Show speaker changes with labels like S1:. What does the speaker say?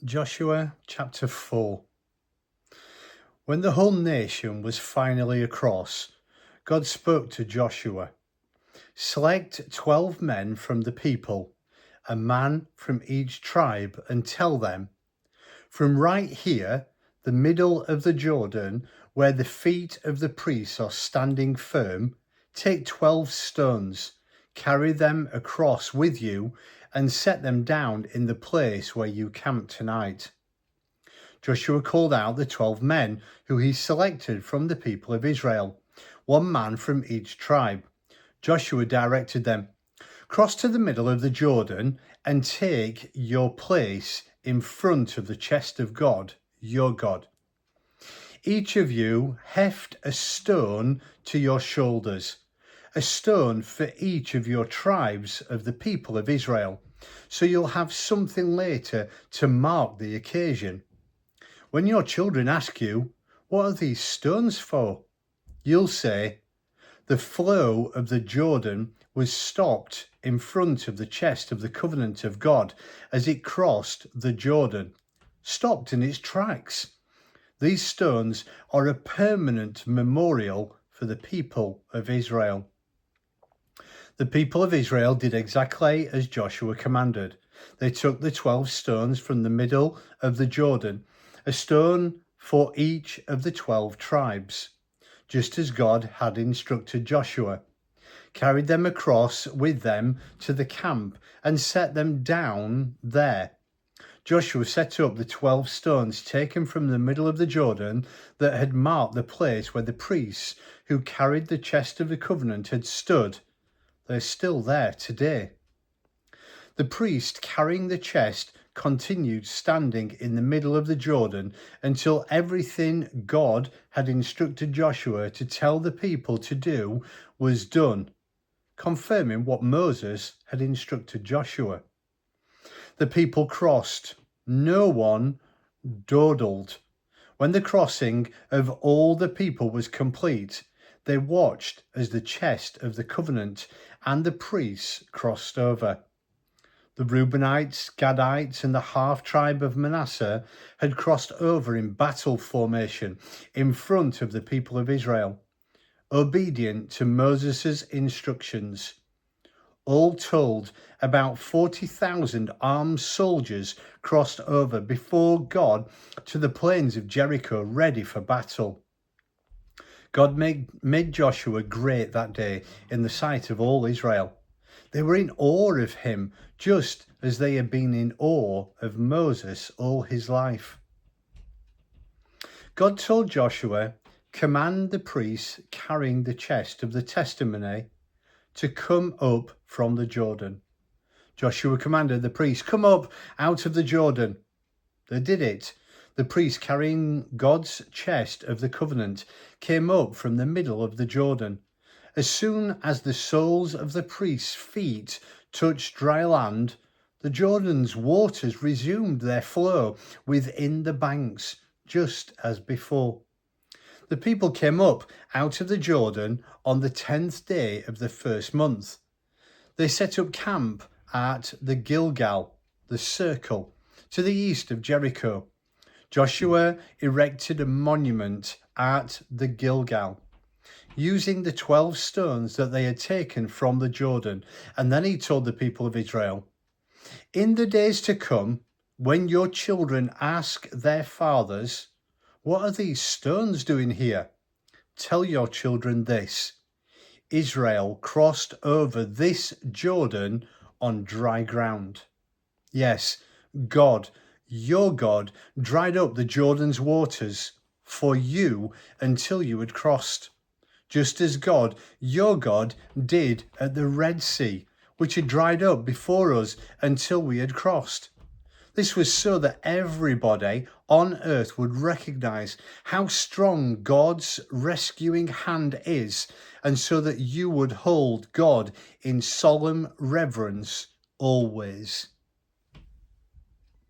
S1: Joshua chapter 4. When the whole nation was finally across, God spoke to Joshua. Select 12 men from the people, a man from each tribe, and tell them, from right here, the middle of the Jordan, where the feet of the priests are standing firm, take 12 stones, carry them across with you, and set them down in the place where you camp tonight. Joshua called out the 12 men who he selected from the people of Israel, one man from each tribe. Joshua directed them, cross to the middle of the Jordan and take your place in front of the chest of God, your God. Each of you heft a stone to your shoulders, a stone for each of your tribes of the people of Israel, so you'll have something later to mark the occasion. When your children ask you, what are these stones for? You'll say, the flow of the Jordan was stopped in front of the chest of the covenant of God as it crossed the Jordan, stopped in its tracks. These stones are a permanent memorial for the people of Israel. The people of Israel did exactly as Joshua commanded. They took the 12 stones from the middle of the Jordan, a stone for each of the 12 tribes, just as God had instructed Joshua, carried them across with them to the camp and set them down there. Joshua set up the 12 stones taken from the middle of the Jordan that had marked the place where the priests who carried the chest of the covenant had stood. They're still there today. The priest carrying the chest continued standing in the middle of the Jordan until everything God had instructed Joshua to tell the people to do was done, confirming what Moses had instructed Joshua. The people crossed. No one dawdled. When the crossing of all the people was complete, they watched as the chest of the covenant and the priests crossed over. The Reubenites, Gadites, and the half-tribe of Manasseh had crossed over in battle formation in front of the people of Israel, obedient to Moses' instructions. All told, about 40,000 armed soldiers crossed over before God to the plains of Jericho, ready for battle. God made Joshua great that day in the sight of all Israel. They were in awe of him, just as they had been in awe of Moses all his life. God told Joshua, command the priests carrying the chest of the testimony to come up from the Jordan. Joshua commanded the priests, come up out of the Jordan. They did it. The priests carrying God's chest of the covenant came up from the middle of the Jordan. As soon as the soles of the priests' feet touched dry land, the Jordan's waters resumed their flow within the banks, just as before. The people came up out of the Jordan on the 10th day of the first month. They set up camp at the Gilgal, the circle, to the east of Jericho. Joshua erected a monument at the Gilgal, using the 12 stones that they had taken from the Jordan. And then he told the people of Israel, in the days to come, when your children ask their fathers, what are these stones doing here? Tell your children this: Israel crossed over this Jordan on dry ground. Yes, God, your God, dried up the Jordan's waters for you until you had crossed, just as God, your God, did at the Red Sea, which had dried up before us until we had crossed. This was so that everybody on earth would recognize how strong God's rescuing hand is, and so that you would hold God in solemn reverence always.